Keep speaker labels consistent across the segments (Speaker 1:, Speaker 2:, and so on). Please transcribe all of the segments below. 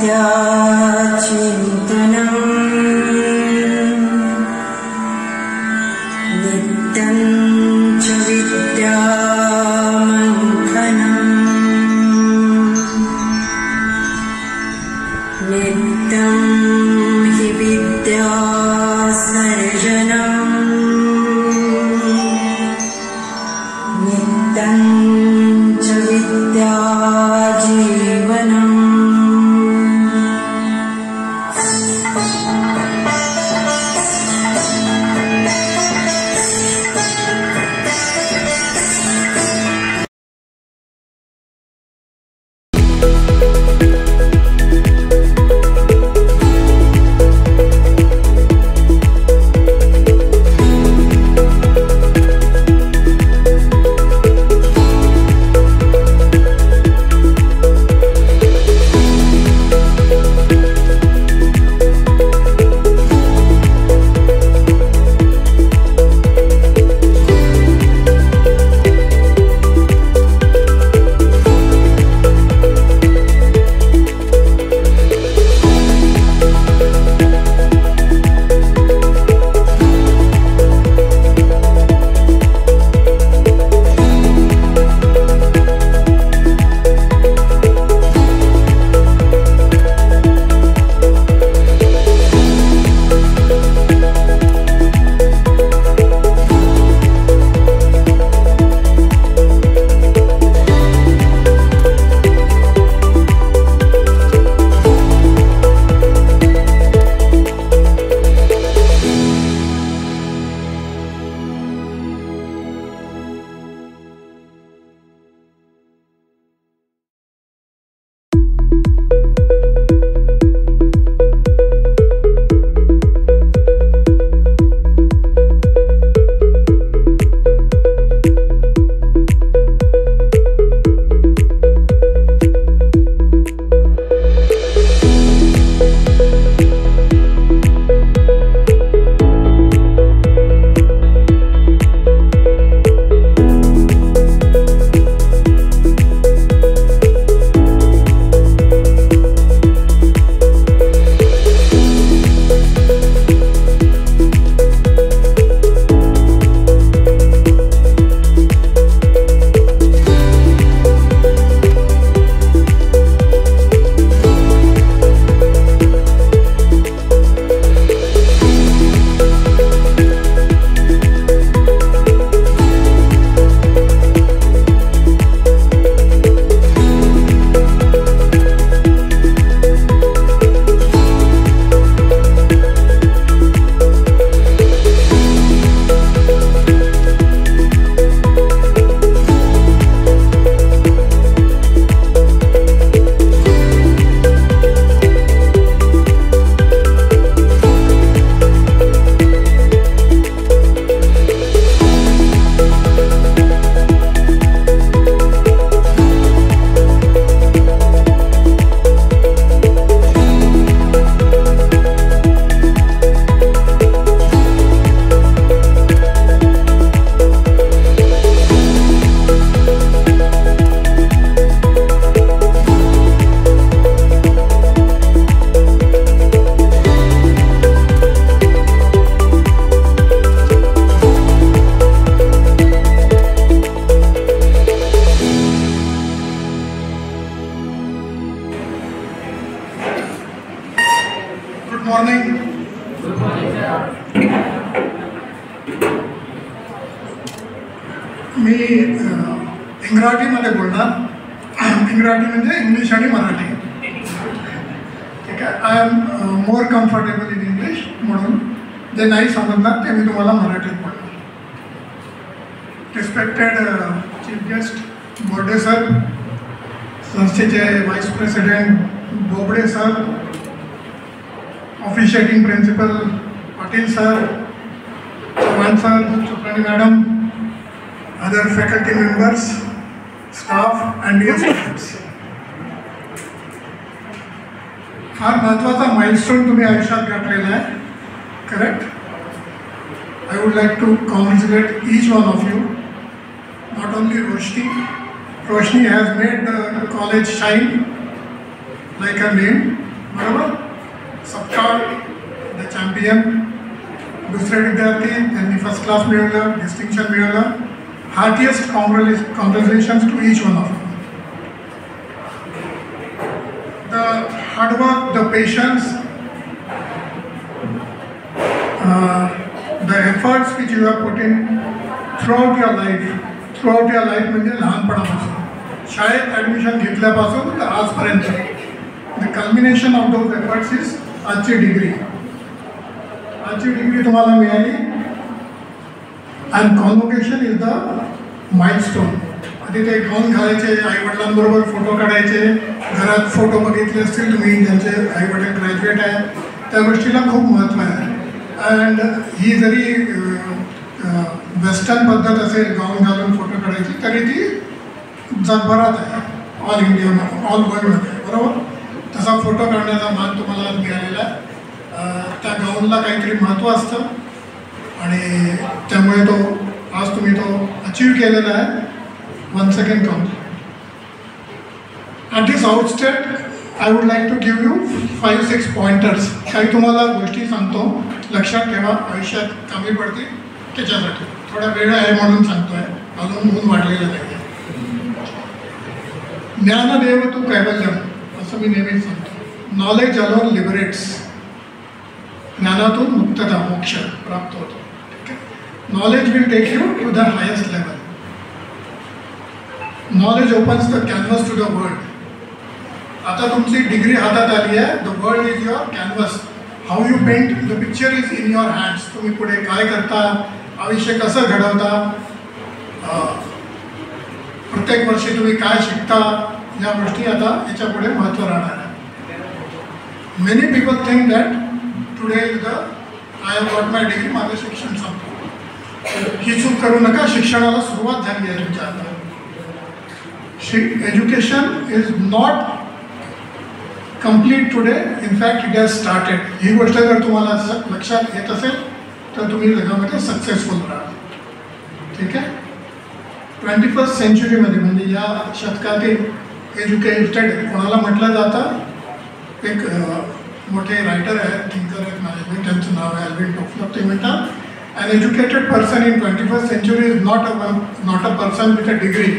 Speaker 1: नित्यं च विद्यामन्थनम् नित्यं हि विद्यासर्जनम् नित्यं च विद्याजीवनम्
Speaker 2: मी इंग्रजीमध्ये बोलणार. इंग्रजी म्हणजे इंग्लिश आणि मराठी. ठीक आहे. I am more comfortable in English, म्हणून जे नाही समजणार ते मी तुम्हाला मराठीत बोलणार. Respected chief guest Borde sir, संस्थेचे vice president Bobde sir, officiating principal Patil sir, Chavan sir, Choprani madam, other faculty members, staff and dear students. फार महत्त्वाचा माइलस्टोन तुम्ही आयुष्यात गाठलेला आहे. Correct. I would like to congratulate each one of you. Not only Roshni. Roshni has made the college shine like her name. बरोबर. सबका the champion. दुसरे विद्यार्थी त्यांनी फर्स्ट क्लास मिळवलं, डिस्टिंक्शन मिळवलं. Heartiest congratulations to each one of you. The hard work, the patience, the efforts which you have put in throughout your life म्हणजे लहानपणापासून शाळेत ॲडमिशन घेतल्यापासून तर आजपर्यंत the culmination of those efforts is आजची degree. आजची डिग्री तुम्हाला मिळाली and convocation is the milestone. आधी ते गाऊन घालायचे, आईवडिलांबरोबर फोटो काढायचे, घरात फोटो बघितले असतील तुम्ही ज्यांचे आईवडील ग्रॅज्युएट आहेत, त्या गोष्टीला खूप महत्त्व आहे. अँड ही जरी वेस्टर्न पद्धत असेल गाऊन घालून फोटो काढायची, तरी ती जगभरात आहे, ऑल इंडियामध्ये, ऑल वर्ल्डमध्ये, बरोबर. तसा फोटो काढण्याचा मान तुम्हाला मिळालेला आहे. त्या गाऊनला काहीतरी महत्त्व असतं आणि त्यामुळे आज तुम्ही तो अचीव केलेला आहे. One second count. At this outset I would like to give you 5-6 pointers. काही तुम्हाला गोष्टी सांगतो, लक्षात ठेवा, आयुष्यात कामी पडतील त्याच्यासाठी. थोडा वेळ आहे म्हणून सांगतो आहे, अजून ऊन वाढलेलं नाही. ज्ञानदेव तू कैवल्यम असं मी नेहमीच सांगतो. Knowledge alone liberates. ज्ञानातून मुक्तता, मोक्ष प्राप्त होतो. ठीक आहे. Knowledge will take you to the highest level. Knowledge opens the canvas to the world. आता तुमची डिग्री हातात आली आहे. The world is your canvas. How you paint the picture is in your hands. तुम्ही पुढे काय करता, आयुष्य कसं घडवता, प्रत्येक वर्षी तुम्ही काय शिकता, या गोष्टी आता याच्यापुढे महत्त्व राहणार आहे. Many people think that today is the I have got my degree, माझं शिक्षण संपलं. ही चूक करू नका. शिक्षणाला सुरुवात झाली आहे तुमच्या आता. Education is not complete today, in fact it has started. ही गोष्ट जर तुम्हाला लक्षात येत असेल तर तुम्ही जगामध्ये सक्सेसफुल राहाल. ठीक आहे. 21st सेंचुरीमध्ये म्हणजे या शतकातील एज्युकेटेड कोणाला म्हटलं जातं, एक मोठे रायटर आहेत, थिंकर आहेत मॅनेजमेंट, त्यांचं नाव आहे अल्विन टोफलर. ते म्हणतात, an educated person in 21st century is not a person with a degree,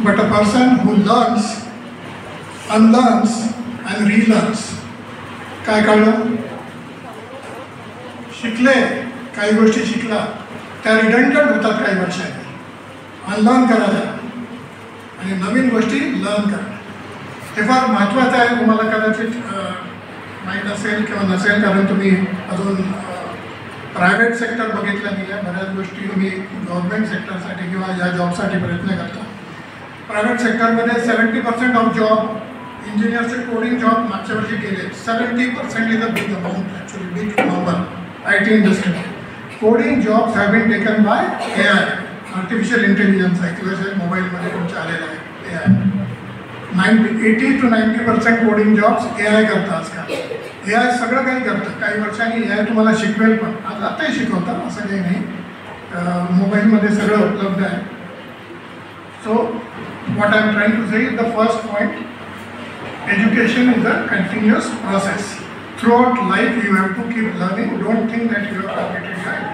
Speaker 2: but a person who learns, unlearns and relearns. काय कळलं? शिकले, काही गोष्टी शिकला, त्या रिडंडंट होतात काही वर्षांनी. अनलर्न करायला आणि नवीन गोष्टी लर्न करा. हे फार महत्त्वाचं आहे. तुम्हाला कदाचित माहीत असेल किंवा नसेल, कारण तुम्ही अजून प्रायव्हेट सेक्टर बघितलं नाही आहे. बऱ्याच गोष्टी तुम्ही गव्हर्नमेंट सेक्टरसाठी किंवा या जॉबसाठी प्रयत्न करता. प्रायव्हेट सेक्टरमध्ये 70% ऑफ जॉब, इंजिनियरचे कोडिंग जॉब मागच्या वर्षी गेले. 70% is a big amount, actually big number. IT industry coding jobs have been taken by AI, artificial intelligence. ऐकलं असेल, मोबाईलमध्ये तुमच्या आलेलं आहे AI. 80 to 90% coding jobs AI करतं आजकाल. AI सगळं काही करतं. काही वर्षांनी AI तुम्हाला शिकवेल पण. आताही शिकवतं, असं काही नाही. मोबाईलमध्ये सगळं उपलब्ध आहे. So what I am trying to say is the first point, education is a continuous process. Throughout life you have to keep learning. Don't think that you have completed your education.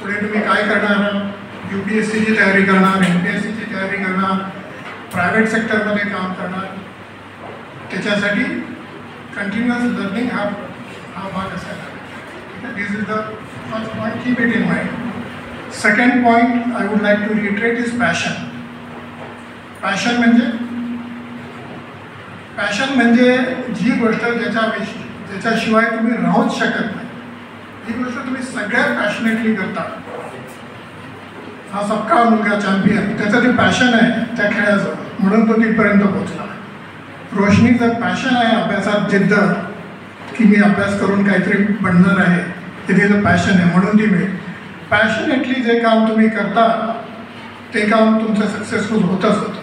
Speaker 2: पुढे तुम्ही काय करणार, UPSCची तयारी करणार, MPSCची तयारी करणार, private सेक्टरमध्ये काम करणार, त्याच्यासाठी कंटिन्युअस लर्निंग हा भाग असायला. This is the first point. Keep it in mind. Second point I would like to reiterate is passion. Passion म्हणजे जी गोष्ट ज्याच्याशिवाय तुम्ही राहूच शकत नाही, ही गोष्ट तुम्ही सगळ्यात पॅशनेटली करता. हा सबका मुलगा चॅम्पियन, त्याचं ते पॅशन आहे त्या खेळाचं, म्हणून तो तिथपर्यंत पोहोचला. रोशनीचं पॅशन आहे अभ्यासात, जिद्द, की मी अभ्यास करून काहीतरी बनणार आहे, ते तिचं पॅशन आहे, म्हणून ती मिळेल. पॅशनेटली जे काम तुम्ही करता ते काम तुमचं सक्सेसफुल होतच होतं.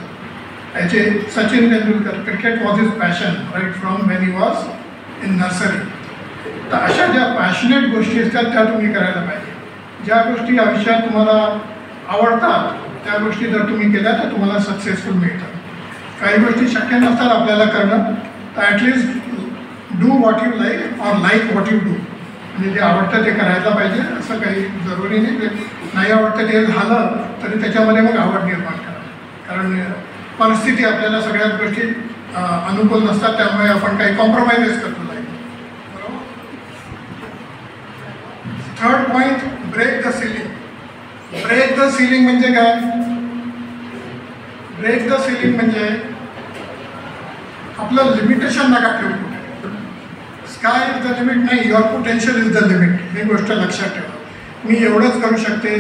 Speaker 2: याचे Sachin Tendulkar, cricket was his passion right from when he was in nursery. तर अशा ज्या पॅशनेट गोष्टी असतात त्या तुम्ही करायला पाहिजे. ज्या गोष्टी आयुष्यात तुम्हाला आवडतात त्या गोष्टी जर तुम्ही केल्या तर तुम्हाला सक्सेसफुल मिळतात. काही गोष्टी शक्य नसतात आपल्याला करणं, तर at least do what you like or like what you do. म्हणजे जे आवडतं ते करायला पाहिजे, असं काही जरुरी नाही. ते नाही आवडतं ते झालं तरी त्याच्यामध्ये मग आवड निर्माण करा. कारण परिस्थिती आपल्याला सगळ्याच गोष्टी अनुकूल नसतात, त्यामुळे आपण काही कॉम्प्रोमाइजेस करतो नाही. बरोबर. Third point, break the ceiling. Break the ceiling म्हणजे काय? ब्रेक द सिलिंग म्हणजे आपलं लिमिटेशन नका ठेवू. स्काय इज द लिमिट नाही, your potential is the limit. ही गोष्ट लक्षात ठेवा. मी एवढंच करू शकते,